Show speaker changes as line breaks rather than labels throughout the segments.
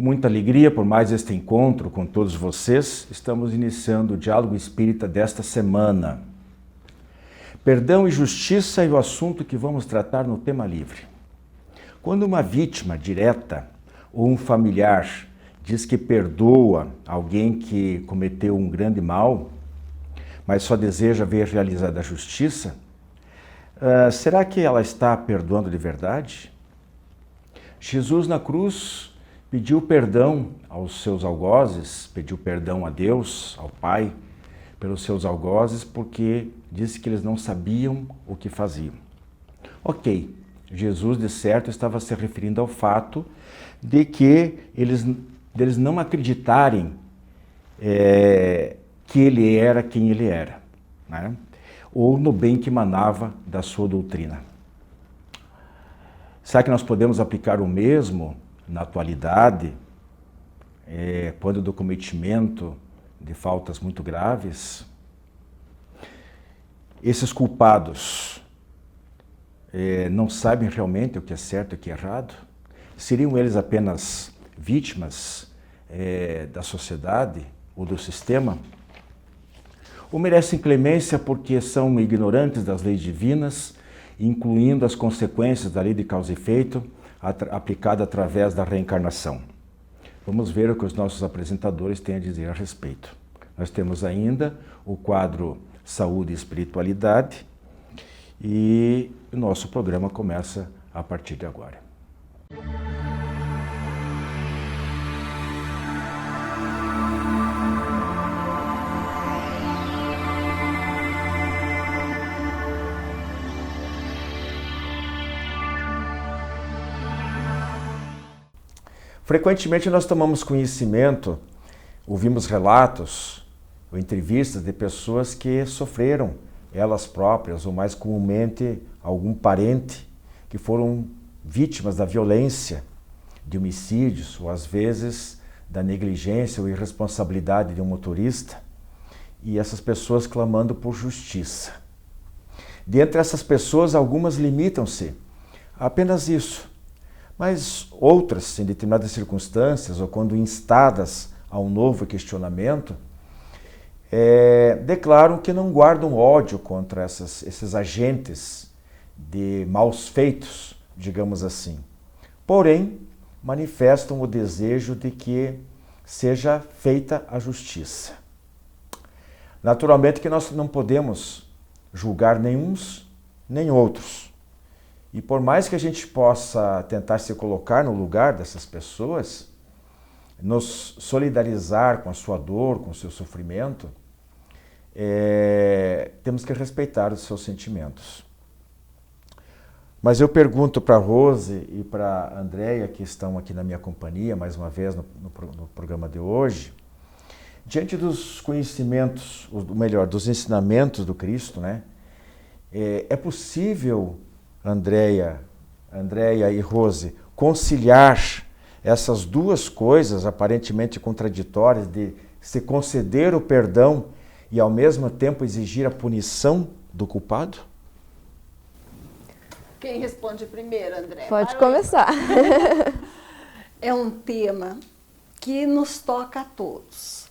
Com muita alegria por mais este encontro com todos vocês, estamos iniciando o Diálogo Espírita desta semana. Perdão e justiça é o assunto que vamos tratar no tema livre. Quando uma vítima direta ou um familiar diz que perdoa alguém que cometeu um grande mal, mas só deseja ver realizada a justiça, será que ela está perdoando de verdade? Jesus na cruz pediu perdão aos seus algozes, pediu perdão a Deus, ao Pai, pelos seus algozes, porque disse que eles não sabiam o que faziam. Ok, Jesus de certo estava se referindo ao fato de que eles não acreditarem que ele era quem ele era, né? Ou no bem que emanava da sua doutrina. Será que nós podemos aplicar o mesmo na atualidade, quando do cometimento de faltas muito graves? Esses culpados não sabem realmente o que é certo e o que é errado? Seriam eles apenas vítimas da sociedade ou do sistema? Ou merecem clemência porque são ignorantes das leis divinas, incluindo as consequências da lei de causa e efeito, aplicada através da reencarnação? Vamos ver o que os nossos apresentadores têm a dizer a respeito. Nós temos ainda o quadro Saúde e Espiritualidade e o nosso programa começa a partir de agora. Frequentemente nós tomamos conhecimento, ouvimos relatos ou entrevistas de pessoas que sofreram, elas próprias, ou mais comumente algum parente, que foram vítimas da violência, de homicídios, ou às vezes da negligência ou irresponsabilidade de um motorista, e essas pessoas clamando por justiça. Dentre essas pessoas, algumas limitam-se a apenas isso. Mas outras, em determinadas circunstâncias, ou quando instadas a um novo questionamento, declaram que não guardam ódio contra esses agentes de maus feitos, digamos assim. Porém, manifestam o desejo de que seja feita a justiça. Naturalmente que nós não podemos julgar nem uns nem outros. E por mais que a gente possa tentar se colocar no lugar dessas pessoas, nos solidarizar com a sua dor, com o seu sofrimento, temos que respeitar os seus sentimentos. Mas eu pergunto para a Rose e para a Andréia, que estão aqui na minha companhia, mais uma vez no programa de hoje, diante dos conhecimentos, ou melhor, dos ensinamentos do Cristo, né? É possível, Andréia e Rose, conciliar essas duas coisas aparentemente contraditórias de se conceder o perdão e ao mesmo tempo exigir a punição do culpado?
Quem responde primeiro, André?
Pode começar.
É um tema que nos toca a todos.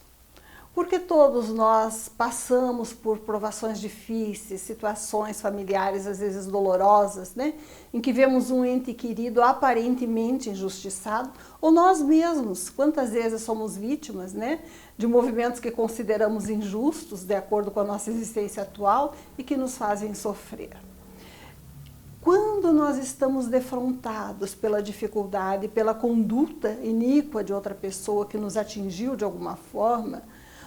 Porque todos nós passamos por provações difíceis, situações familiares às vezes dolorosas, né? Em que vemos um ente querido aparentemente injustiçado, ou nós mesmos, quantas vezes somos vítimas, né? De movimentos que consideramos injustos, de acordo com a nossa existência atual, e que nos fazem sofrer. Quando nós estamos defrontados pela dificuldade, pela conduta iníqua de outra pessoa que nos atingiu de alguma forma,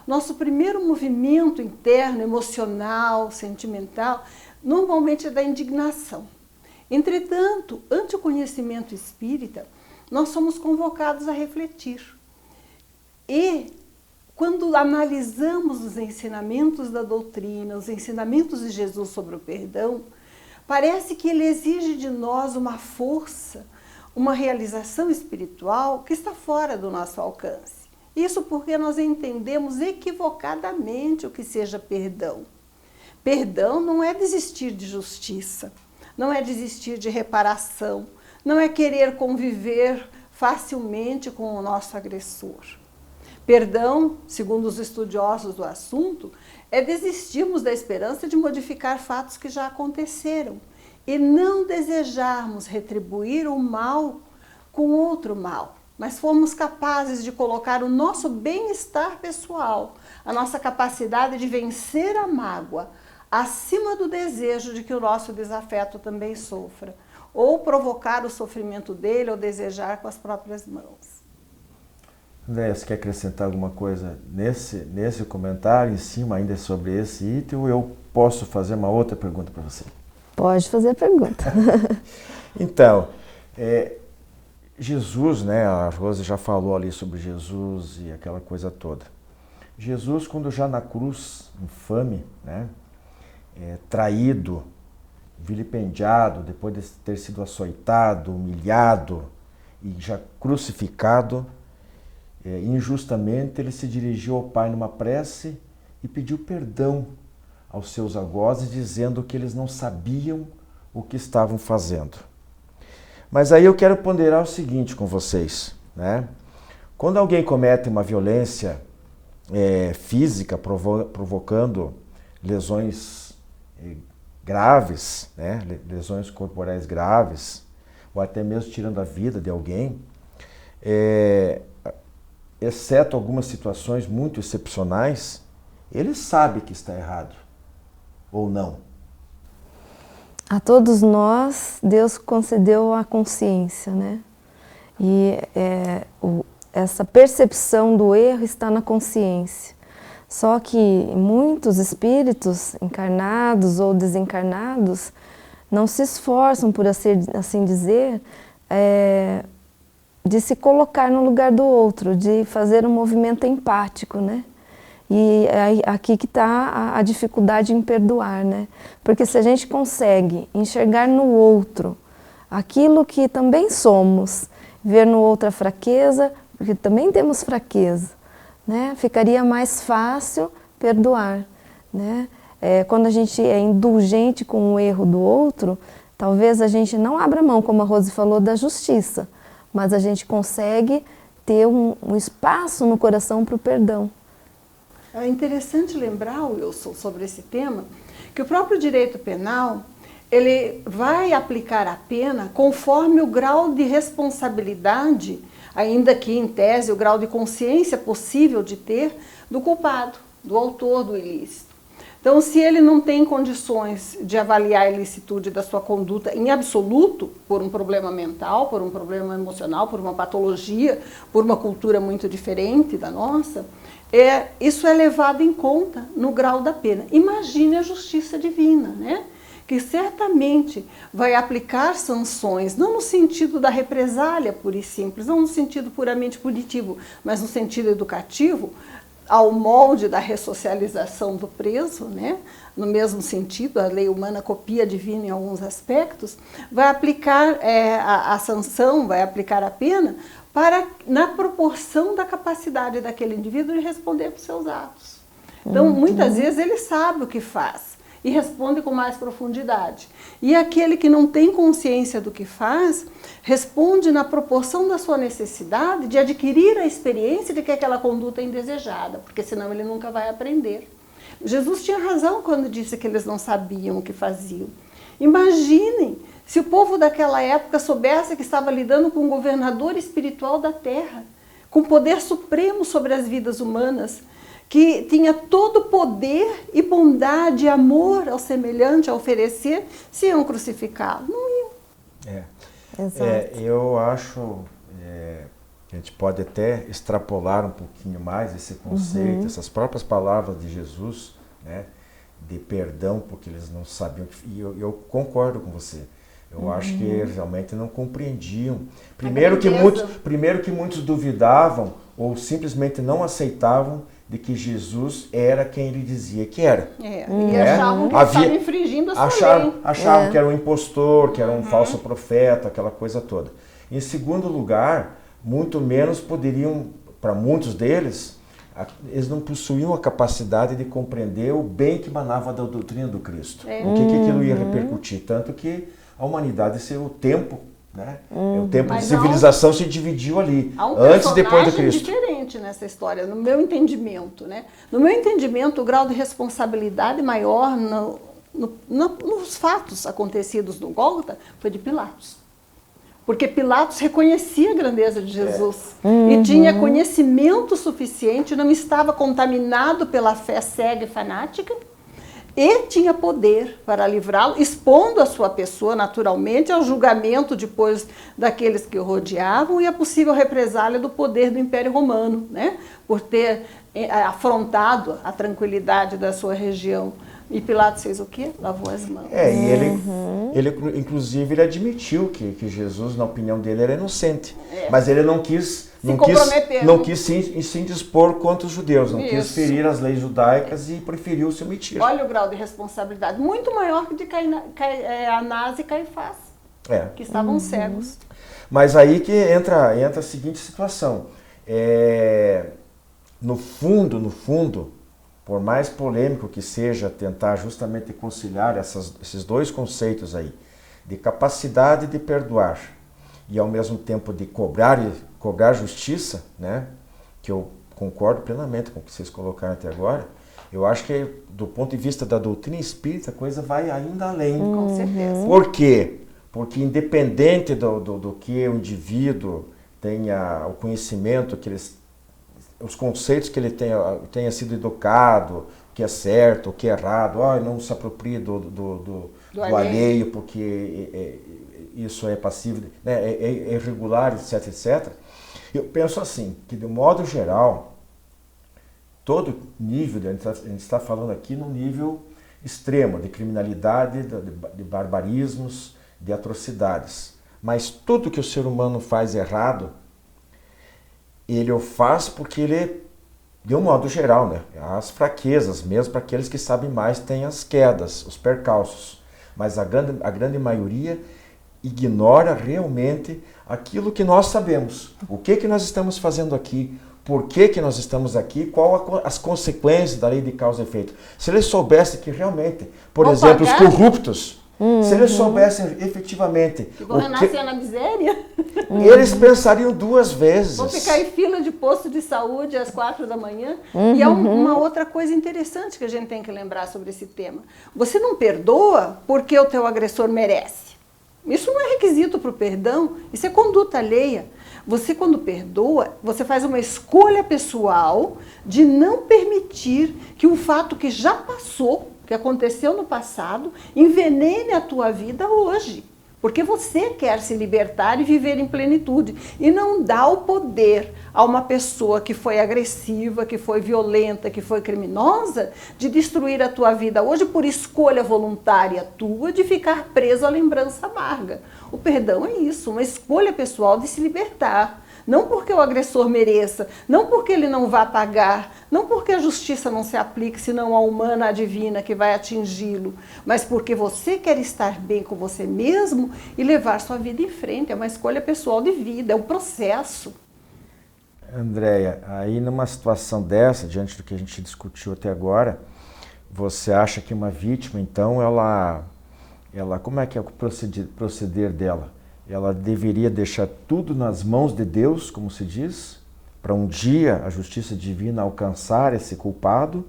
nosso primeiro movimento interno, emocional, sentimental, normalmente é da indignação. Entretanto, ante o conhecimento espírita, nós somos convocados a refletir. E, quando analisamos os ensinamentos da doutrina, os ensinamentos de Jesus sobre o perdão, parece que ele exige de nós uma força, uma realização espiritual que está fora do nosso alcance. Isso porque nós entendemos equivocadamente o que seja perdão. Perdão não é desistir de justiça, não é desistir de reparação, não é querer conviver facilmente com o nosso agressor. Perdão, segundo os estudiosos do assunto, é desistirmos da esperança de modificar fatos que já aconteceram e não desejarmos retribuir o mal com outro mal, mas formos capazes de colocar o nosso bem-estar pessoal, a nossa capacidade de vencer a mágoa, acima do desejo de que o nosso desafeto também sofra, ou provocar o sofrimento dele ou desejar com as próprias mãos.
Andréia, você quer acrescentar alguma coisa nesse comentário, em cima ainda sobre esse item, ou eu posso fazer uma outra pergunta para você?
Pode fazer a pergunta.
Então, Jesus, né, a Rose já falou ali sobre Jesus e aquela coisa toda. Jesus, quando já na cruz, infame, né, traído, vilipendiado, depois de ter sido açoitado, humilhado e já crucificado, injustamente ele se dirigiu ao Pai numa prece e pediu perdão aos seus algozes, dizendo que eles não sabiam o que estavam fazendo. Mas aí eu quero ponderar o seguinte com vocês, né? Quando alguém comete uma violência física, provocando lesões graves, né? Lesões corporais graves, ou até mesmo tirando a vida de alguém, exceto algumas situações muito excepcionais, ele sabe que está errado, ou não?
A todos nós, Deus concedeu a consciência, né? E essa percepção do erro está na consciência. Só que muitos espíritos, encarnados ou desencarnados, não se esforçam, por assim dizer, de se colocar no lugar do outro, de fazer um movimento empático, né? E aqui que está a dificuldade em perdoar, né? Porque se a gente consegue enxergar no outro aquilo que também somos, ver no outro a fraqueza, porque também temos fraqueza, né? Ficaria mais fácil perdoar, né? Quando a gente é indulgente com o erro do outro, talvez a gente não abra mão, como a Rose falou, da justiça, mas a gente consegue ter um espaço no coração para o perdão.
É interessante lembrar, Wilson, sobre esse tema, que o próprio direito penal, ele vai aplicar a pena conforme o grau de responsabilidade, ainda que em tese o grau de consciência possível de ter, do culpado, do autor do ilícito. Então, se ele não tem condições de avaliar a ilicitude da sua conduta em absoluto, por um problema mental, por um problema emocional, por uma patologia, por uma cultura muito diferente da nossa, isso é levado em conta no grau da pena. Imagine a justiça divina, né? Que certamente vai aplicar sanções, não no sentido da represália pura e simples, não no sentido puramente punitivo, mas no sentido educativo, ao molde da ressocialização do preso, né? No mesmo sentido, a lei humana copia a divina em alguns aspectos, vai aplicar a sanção, vai aplicar a pena na proporção da capacidade daquele indivíduo de responder por seus atos. Então, muitas vezes ele sabe o que faz e responde com mais profundidade. E aquele que não tem consciência do que faz, responde na proporção da sua necessidade de adquirir a experiência de que aquela conduta é indesejada, porque senão ele nunca vai aprender. Jesus tinha razão quando disse que eles não sabiam o que faziam. Imaginem se o povo daquela época soubesse que estava lidando com um governador espiritual da terra, com poder supremo sobre as vidas humanas, que tinha todo o poder e bondade e amor ao semelhante a oferecer, se iam crucificá-lo. Não iam.
Eu acho que a gente pode até extrapolar um pouquinho mais esse conceito, essas próprias palavras de Jesus, né, de perdão, porque eles não sabiam. E eu concordo com você. Eu acho que eles realmente não compreendiam. Primeiro que muitos duvidavam ou simplesmente não aceitavam de que Jesus era quem ele dizia que era.
E achavam que estava infringindo a sua lei.
Achavam que era um impostor, que era um falso profeta, aquela coisa toda. Em segundo lugar, muito menos poderiam, para muitos deles, eles não possuíam a capacidade de compreender o bem que emanava da doutrina do Cristo. O que aquilo ia repercutir. Tanto que a humanidade, o tempo né? O tempo
Mas
de civilização se dividiu ali,
há um
antes e depois do
personagem
Cristo.
diferente nessa história, no meu entendimento, né? No meu entendimento, o grau de responsabilidade maior nos fatos acontecidos no Gólgota foi de Pilatos. Porque Pilatos reconhecia a grandeza de Jesus e tinha conhecimento suficiente, não estava contaminado pela fé cega e fanática e tinha poder para livrá-lo, expondo a sua pessoa naturalmente ao julgamento depois daqueles que o rodeavam e a possível represália do poder do Império Romano, né? Por ter afrontado a tranquilidade da sua região. E Pilatos fez o quê? Lavou as mãos.
E ele inclusive, ele admitiu que Jesus, na opinião dele, era inocente. Mas ele não quis se indispor contra os judeus, não quis ferir as leis judaicas e preferiu se omitir.
Olha o grau de responsabilidade, muito maior que de Anás e Caifás, que estavam cegos.
Mas aí que entra a seguinte situação. No fundo, por mais polêmico que seja tentar justamente conciliar esses dois conceitos aí, de capacidade de perdoar e ao mesmo tempo de cobrar justiça, né? Que eu concordo plenamente com o que vocês colocaram até agora, eu acho que do ponto de vista da doutrina espírita a coisa vai ainda além.
Com certeza.
Por quê? Porque independente do que o indivíduo tenha o conhecimento, os conceitos que ele tenha sido educado, o que é certo, o que é errado, não se aproprie do alheio porque isso é passível, né, é irregular, etc, etc. Eu penso assim, que de modo geral, todo nível, a gente está falando aqui num nível extremo de criminalidade, de barbarismos, de atrocidades. Mas tudo que o ser humano faz errado, ele o faz porque ele, de um modo geral, né, as fraquezas, mesmo para aqueles que sabem mais, tem as quedas, os percalços. Mas a grande maioria ignora realmente aquilo que nós sabemos. O que nós estamos fazendo aqui, por que nós estamos aqui, qual as consequências da lei de causa e efeito. Se eles soubessem que realmente, por exemplo, os corruptos, se eles soubessem efetivamente
que vão renascer na miséria,
eles pensariam duas vezes.
Vão ficar em fila de posto de saúde às 4 da manhã. E é uma outra coisa interessante que a gente tem que lembrar sobre esse tema. Você não perdoa porque o teu agressor merece. Isso não é requisito para o perdão, isso é conduta alheia. Você, quando perdoa, você faz uma escolha pessoal de não permitir que um fato que já passou, que aconteceu no passado, envenene a tua vida hoje. Porque você quer se libertar e viver em plenitude. E não dá o poder a uma pessoa que foi agressiva, que foi violenta, que foi criminosa, de destruir a tua vida hoje por escolha voluntária tua de ficar preso à lembrança amarga. O perdão é isso, uma escolha pessoal de se libertar. Não porque o agressor mereça, não porque ele não vá pagar, não porque a justiça não se aplique, senão a humana, a divina, que vai atingi-lo, mas porque você quer estar bem com você mesmo e levar sua vida em frente. É uma escolha pessoal de vida, é um processo.
Andréia, aí numa situação dessa, diante do que a gente discutiu até agora, você acha que uma vítima, então, ela como é que é o proceder dela? Ela deveria deixar tudo nas mãos de Deus, como se diz, para um dia a justiça divina alcançar esse culpado,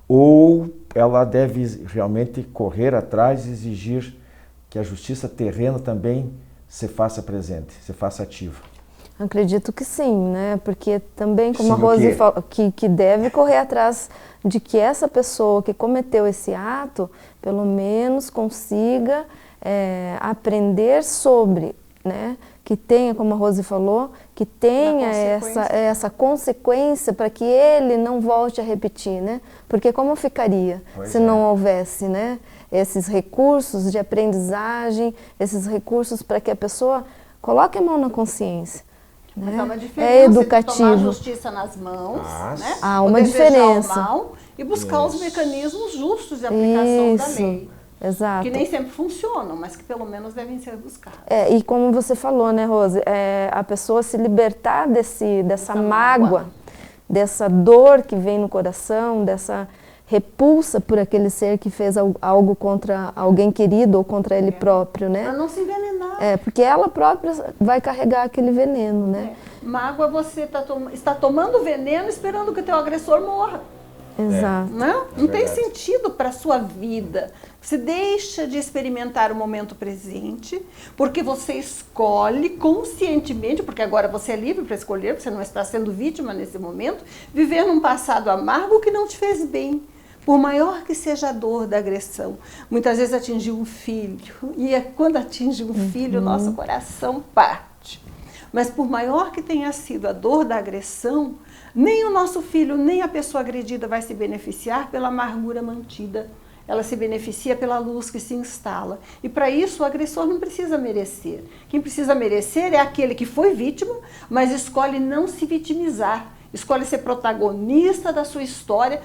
ou ela deve realmente correr atrás e exigir que a justiça terrena também se faça presente, se faça ativa?
Acredito que sim, né? Porque também, como a Rose falou, que deve correr atrás de que essa pessoa que cometeu esse ato, pelo menos consiga aprender sobre, né? Que tenha, como a Rose falou, que tenha essa consequência para que ele não volte a repetir, né? Porque como ficaria se não houvesse, né, esses recursos de aprendizagem, esses recursos para que a pessoa coloque a mão na consciência?
Mas
né?
há uma diferença
É educativo.
de tomar a justiça nas mãos, né?
Há uma diferença.
O mal e buscar os mecanismos justos de aplicação da lei.
Exato.
Que nem sempre funcionam, mas que pelo menos devem ser buscados.
E como você falou, né, Rose, a pessoa se libertar dessa mágoa, dessa dor que vem no coração, dessa repulsa por aquele ser que fez algo contra alguém querido ou contra ele próprio, né?
Para não se envenenar.
Porque ela própria vai carregar aquele veneno, né?
Mágoa, você está tomando veneno esperando que o teu agressor morra.
Exato.
Não tem sentido para a sua vida. Você deixa de experimentar o momento presente, porque você escolhe conscientemente, porque agora você é livre para escolher, você não está sendo vítima nesse momento, viver num passado amargo que não te fez bem. Por maior que seja a dor da agressão, muitas vezes atingiu um filho, e quando atinge um filho, nosso coração parte. Mas por maior que tenha sido a dor da agressão, nem o nosso filho, nem a pessoa agredida vai se beneficiar pela amargura mantida. Ela se beneficia pela luz que se instala. E para isso o agressor não precisa merecer. Quem precisa merecer é aquele que foi vítima, mas escolhe não se vitimizar. Escolhe ser protagonista da sua história,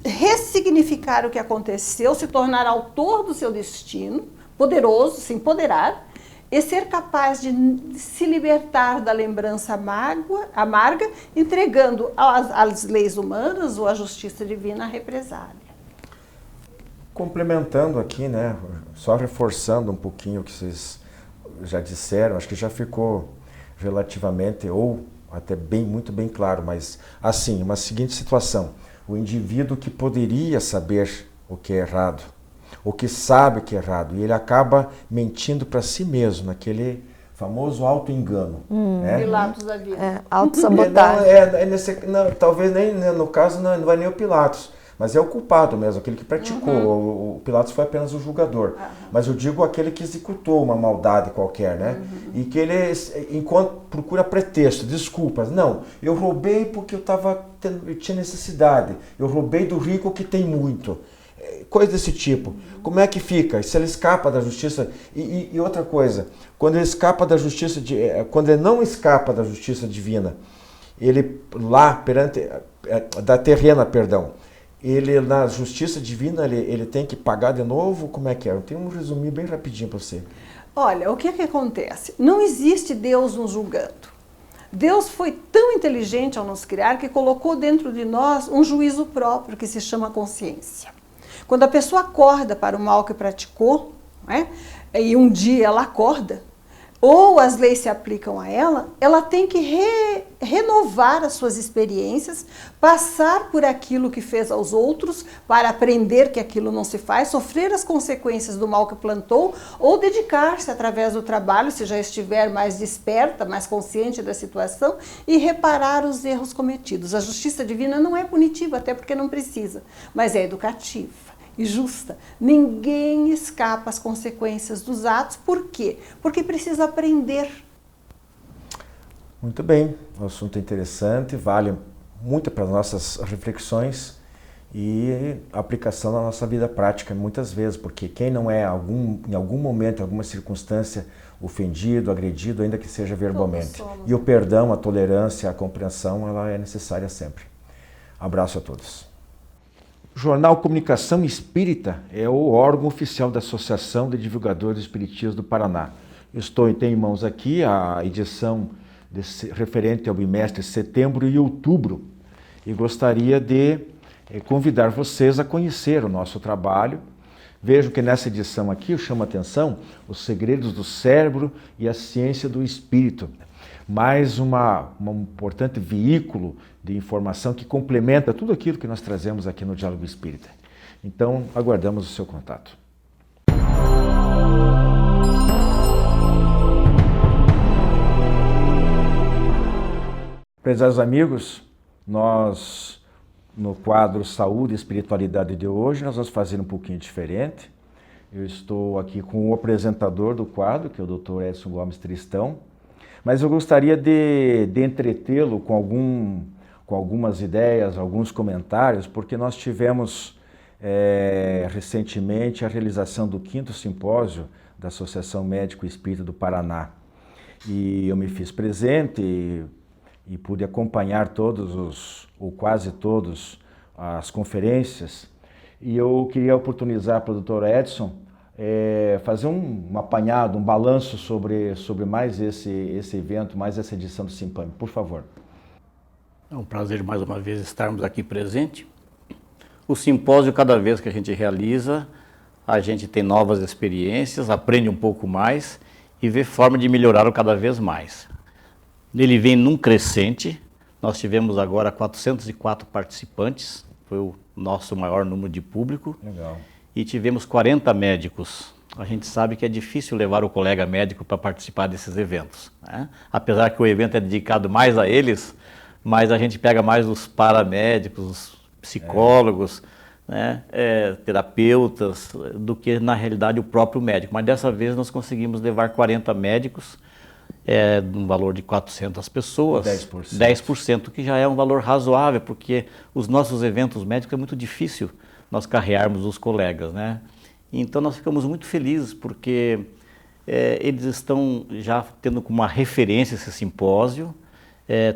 ressignificar o que aconteceu, se tornar autor do seu destino, poderoso, se empoderar, e ser capaz de se libertar da lembrança amarga, entregando às leis humanas ou à justiça divina a represália.
Complementando aqui, né, só reforçando um pouquinho o que vocês já disseram, acho que já ficou relativamente, ou até muito bem claro, mas assim, uma seguinte situação, o indivíduo que poderia saber o que é errado, o que sabe que é errado, e ele acaba mentindo para si mesmo, naquele famoso auto-engano. Né?
Pilatos da vida.
Autossabotagem.
Talvez nem, no caso não é nem o Pilatos, mas é o culpado mesmo, aquele que praticou. O Pilatos foi apenas o julgador. Mas eu digo aquele que executou uma maldade qualquer, né? E que ele procura pretexto, desculpas. Não, eu roubei porque eu tinha necessidade. Eu roubei do rico que tem muito. Coisa desse tipo. Como é que fica? Se ele escapa da justiça... E outra coisa, quando ele escapa da justiça... Quando ele não escapa da justiça divina, ele lá perante... Da terrena, perdão. Ele, na justiça divina, ele tem que pagar de novo? Como é que é? Eu tenho um resumir bem rapidinho para você.
Olha, o que acontece? Não existe Deus nos julgando. Deus foi tão inteligente ao nos criar que colocou dentro de nós um juízo próprio que se chama consciência. Quando a pessoa acorda para o mal que praticou, né, e um dia ela acorda, ou as leis se aplicam a ela, ela tem que renovar as suas experiências, passar por aquilo que fez aos outros, para aprender que aquilo não se faz, sofrer as consequências do mal que plantou, ou dedicar-se através do trabalho, se já estiver mais desperta, mais consciente da situação, e reparar os erros cometidos. A justiça divina não é punitiva, até porque não precisa, mas é educativa e justa. Ninguém escapa às consequências dos atos. Por quê? Porque precisa aprender.
Muito bem, o assunto é interessante, vale muito para as nossas reflexões e aplicação na nossa vida prática muitas vezes, porque quem não é em algum momento, em alguma circunstância, ofendido, agredido, ainda que seja verbalmente. E o perdão, a tolerância, a compreensão, ela é necessária sempre. Abraço a todos. O jornal Comunicação Espírita é o órgão oficial da Associação de Divulgadores Espiritistas do Paraná. Tenho em mãos aqui a edição referente ao bimestre de setembro e outubro e gostaria de convidar vocês a conhecer o nosso trabalho. Vejo que nessa edição aqui eu chamo a atenção os segredos do cérebro e a ciência do espírito. Mais um importante veículo de informação que complementa tudo aquilo que nós trazemos aqui no Diálogo Espírita. Então, aguardamos o seu contato. Prezados amigos, nós, no quadro Saúde e Espiritualidade de hoje, nós vamos fazer um pouquinho diferente. Eu estou aqui com o apresentador do quadro, que é o Dr. Edson Gomes Tristão, mas eu gostaria de entretê-lo com algumas ideias, alguns comentários, porque nós tivemos recentemente a realização do 5º simpósio da Associação Médico Espírita do Paraná. E eu me fiz presente e pude acompanhar ou quase todas as conferências. E eu queria oportunizar para o Dr. Edson fazer um apanhado, um balanço sobre mais esse evento, mais essa edição do Simpam. Por favor.
É um prazer mais uma vez estarmos aqui presente. O simpósio, cada vez que a gente realiza, a gente tem novas experiências, aprende um pouco mais e ver forma de melhorá-lo cada vez mais. Ele vem num crescente, nós tivemos agora 404 participantes, foi o nosso maior número de público.
Legal.
E tivemos 40 médicos. A gente sabe que é difícil levar o colega médico para participar desses eventos, né? Apesar que o evento é dedicado mais a eles, mas a gente pega mais os paramédicos, os psicólogos, né? Terapeutas, do que na realidade o próprio médico. Mas dessa vez nós conseguimos levar 40 médicos, num valor de 400 pessoas,
10%.
10%, que já é um valor razoável, porque os nossos eventos médicos é muito difícil nós carrearmos os colegas, né? Então nós ficamos muito felizes porque eles estão já tendo como uma referência esse simpósio,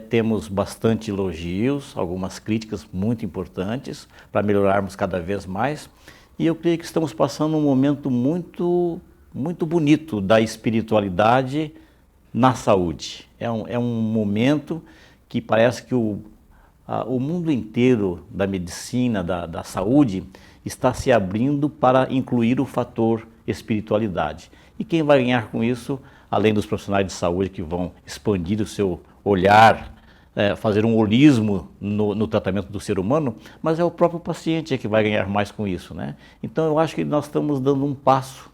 temos bastante elogios, algumas críticas muito importantes para melhorarmos cada vez mais, e eu creio que estamos passando um momento muito, muito bonito da espiritualidade na saúde. É um momento que parece que o mundo inteiro da medicina, da saúde, está se abrindo para incluir o fator espiritualidade. E quem vai ganhar com isso, além dos profissionais de saúde que vão expandir o seu olhar, fazer um holismo no tratamento do ser humano, mas é o próprio paciente que vai ganhar mais com isso, né? Então eu acho que nós estamos dando um passo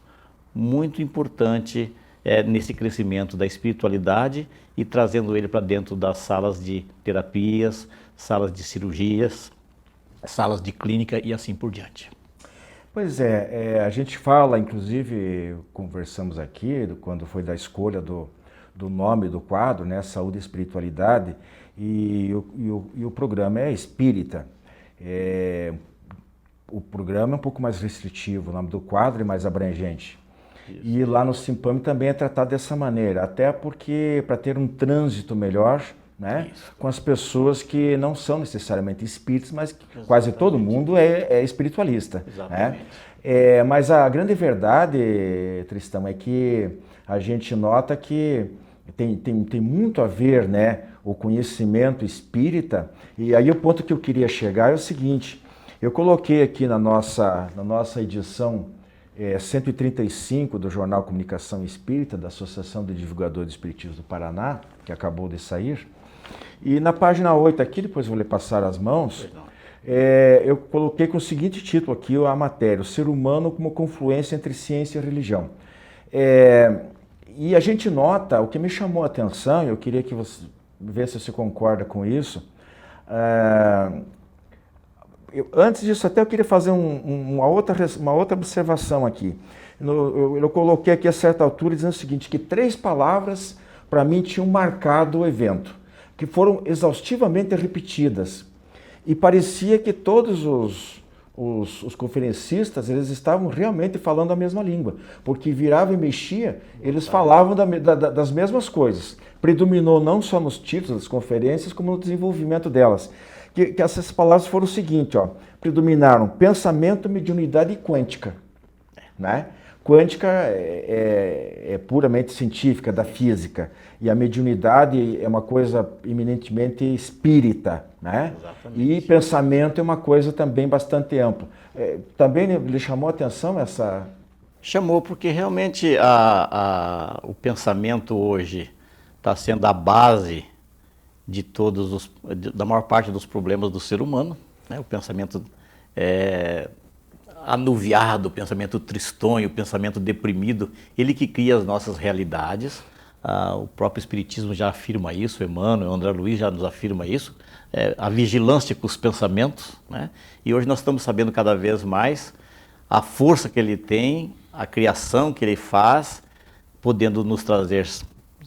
muito importante nesse crescimento da espiritualidade e trazendo ele para dentro das salas de terapias, salas de cirurgias, salas de clínica e assim por diante.
Pois a gente fala, inclusive, conversamos aqui, quando foi da escolha do nome do quadro, né, Saúde e Espiritualidade, e o programa é espírita. O programa é um pouco mais restritivo, o nome do quadro é mais abrangente. Isso. E lá no Simpam também é tratado dessa maneira, até porque para ter um trânsito melhor, né, com as pessoas que não são necessariamente espíritas, mas exatamente. Quase todo mundo é espiritualista. Exatamente. Né? Mas a grande verdade, Tristão, é que a gente nota que tem muito a ver, né, o conhecimento espírita, e aí o ponto que eu queria chegar é o seguinte: eu coloquei aqui na nossa edição 135 do Jornal Comunicação Espírita, da Associação de Divulgadores Espiritistas do Paraná, que acabou de sair, e na página 8 aqui, depois vou lhe passar as mãos, eu coloquei com o seguinte título aqui, a matéria: o ser humano como confluência entre ciência e religião. E a gente nota, o que me chamou a atenção, eu queria que você vê se você concorda com isso. Antes disso, até eu queria fazer uma outra observação aqui. Eu coloquei aqui a certa altura dizendo o seguinte, que 3 palavras para mim tinham marcado o evento, que foram exaustivamente repetidas. E parecia que todos os conferencistas, eles estavam realmente falando a mesma língua, porque virava e mexia, eles falavam das mesmas coisas. Predominou não só nos títulos das conferências, como no desenvolvimento delas. Que essas palavras foram o seguinte, predominaram pensamento, mediunidade e quântica. Né? Quântica é puramente científica, da física, e a mediunidade é uma coisa eminentemente espírita, né? E pensamento é uma coisa também bastante ampla. Também lhe chamou a atenção essa...
Chamou, porque realmente o pensamento hoje está sendo a base de da maior parte dos problemas do ser humano, né? O pensamento anuviado, o pensamento tristonho, o pensamento deprimido, ele que cria as nossas realidades. O próprio Espiritismo já afirma isso, Emmanuel, André Luiz já nos afirma isso, a vigilância com os pensamentos, né? E hoje nós estamos sabendo cada vez mais a força que ele tem, a criação que ele faz, podendo nos trazer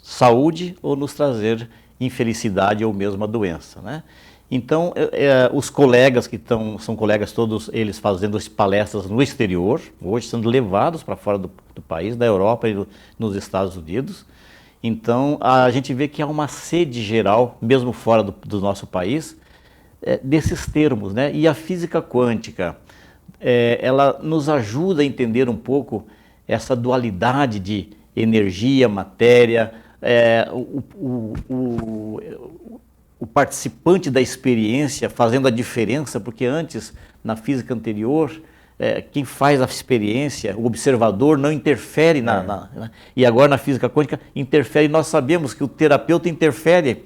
saúde ou nos trazer infelicidade ou mesmo a doença, né? Então, os colegas que são colegas todos eles fazendo palestras no exterior, hoje sendo levados para fora do país, da Europa e nos Estados Unidos. Então, a gente vê que há uma sede geral, mesmo fora do nosso país, desses termos, né? E a física quântica, ela nos ajuda a entender um pouco essa dualidade de energia, matéria, o participante da experiência fazendo a diferença, porque antes, na física anterior, quem faz a experiência, o observador, não interfere e agora na física quântica interfere. Nós sabemos que o terapeuta interfere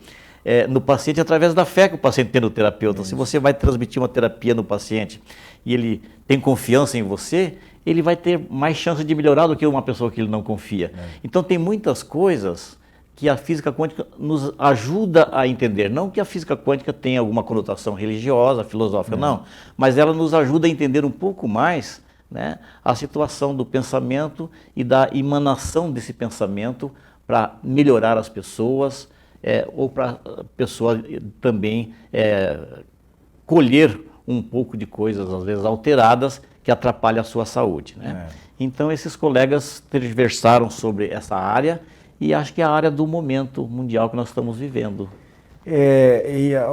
no paciente através da fé que o paciente tem no terapeuta. Se você vai transmitir uma terapia no paciente e ele tem confiança em você, ele vai ter mais chance de melhorar do que uma pessoa que ele não confia. Então tem muitas coisas que a física quântica nos ajuda a entender. Não que a física quântica tenha alguma conotação religiosa, filosófica, não. Mas ela nos ajuda a entender um pouco mais, né, a situação do pensamento e da emanação desse pensamento para melhorar as pessoas, ou para a pessoa também colher um pouco de coisas, às vezes alteradas, que atrapalham a sua saúde, né? Então esses colegas tergiversaram sobre essa área, e acho que é a área do momento mundial que nós estamos vivendo.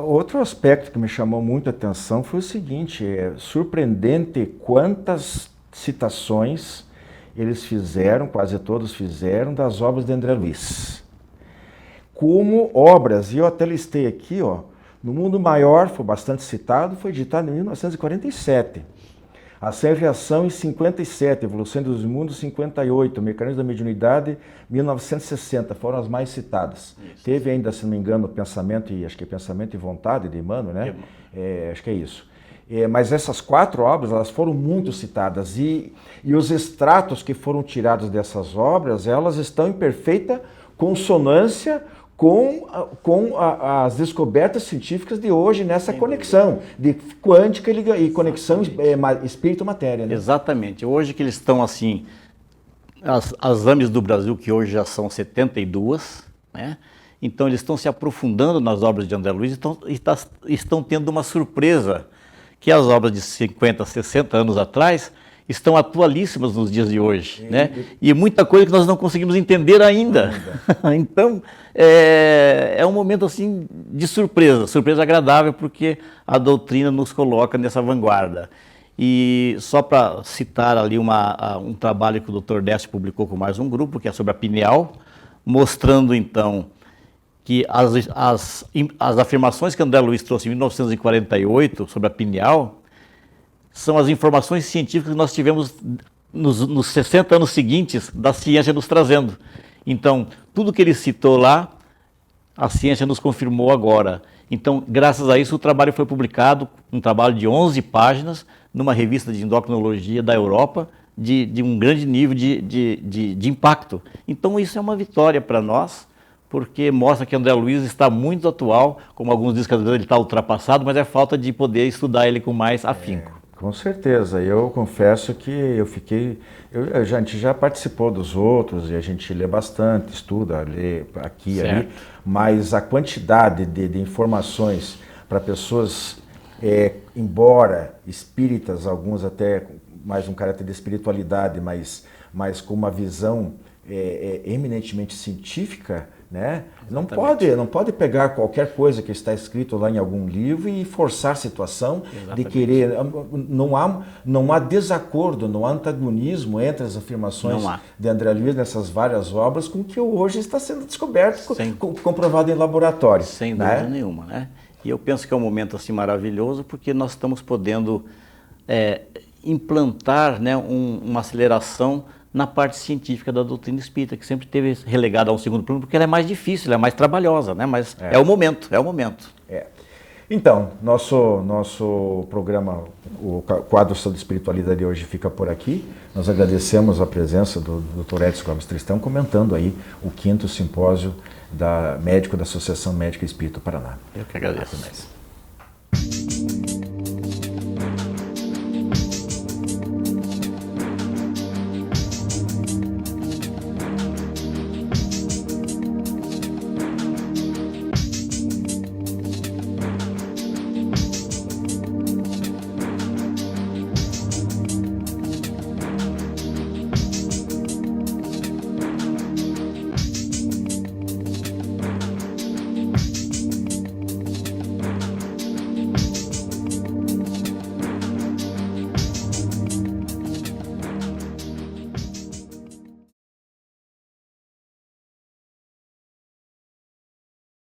Outro aspecto que me chamou muito a atenção foi o seguinte: é surpreendente quantas citações eles fizeram, quase todos fizeram, das obras de André Luiz. Como obras, e eu até listei aqui, ó, No Mundo Maior, foi bastante citado, foi editado em 1947. Ação e Reação em 57, Evolução dos Mundos 58, Mecanismo da Mediunidade 1960, foram as mais citadas. Isso. Teve ainda, se não me engano, Pensamento e Vontade de Emmanuel, né? Acho que é isso. Mas essas 4 obras, elas foram muito citadas, e os extratos que foram tirados dessas obras, elas estão em perfeita consonância com as descobertas científicas de hoje nessa conexão de quântica e conexão espírito-matéria. Né?
Exatamente. Hoje que eles estão assim, as AMES do Brasil, que hoje já são 72, né? Então eles estão se aprofundando nas obras de André Luiz e estão tendo uma surpresa, que as obras de 50, 60 anos atrás estão atualíssimas nos dias de hoje, né? E muita coisa que nós não conseguimos entender ainda. Então, é um momento assim de surpresa agradável, porque a doutrina nos coloca nessa vanguarda. E só para citar ali um trabalho que o Dr. Décio publicou com mais um grupo, que é sobre a pineal, mostrando então que as afirmações que André Luiz trouxe em 1948 sobre a pineal são as informações científicas que nós tivemos nos 60 anos seguintes da ciência nos trazendo. Então, tudo que ele citou lá, a ciência nos confirmou agora. Então, graças a isso, o trabalho foi publicado, um trabalho de 11 páginas, numa revista de endocrinologia da Europa, de um grande nível de impacto. Então, isso é uma vitória para nós, porque mostra que André Luiz está muito atual, como alguns dizem que às vezes ele está ultrapassado, mas é falta de poder estudar ele com mais afinco.
Com certeza, eu confesso que a gente já participou dos outros e a gente lê bastante, estuda, lê aqui e ali, mas a quantidade de informações para pessoas, embora espíritas, alguns até mais um caráter de espiritualidade, mas com uma visão eminentemente científica, né? Não pode pegar qualquer coisa que está escrito lá em algum livro e forçar a situação. Exatamente. De querer. Não há desacordo, não há antagonismo entre as afirmações de André Luiz nessas várias obras com o que hoje está sendo descoberto, comprovado em laboratório.
Sem dúvida nenhuma, né? E eu penso que é um momento assim maravilhoso, porque nós estamos podendo implantar, né, uma aceleração na parte científica da doutrina espírita, que sempre teve relegada a um segundo plano, porque ela é mais difícil, ela é mais trabalhosa, né? Mas é o momento.
Então, nosso programa, o quadro sobre espiritualidade de hoje fica por aqui. Nós agradecemos a presença do Dr. Edson Gomes Tristão, comentando aí o 5º simpósio médico da Associação Médica Espírita Paraná.
Eu que agradeço.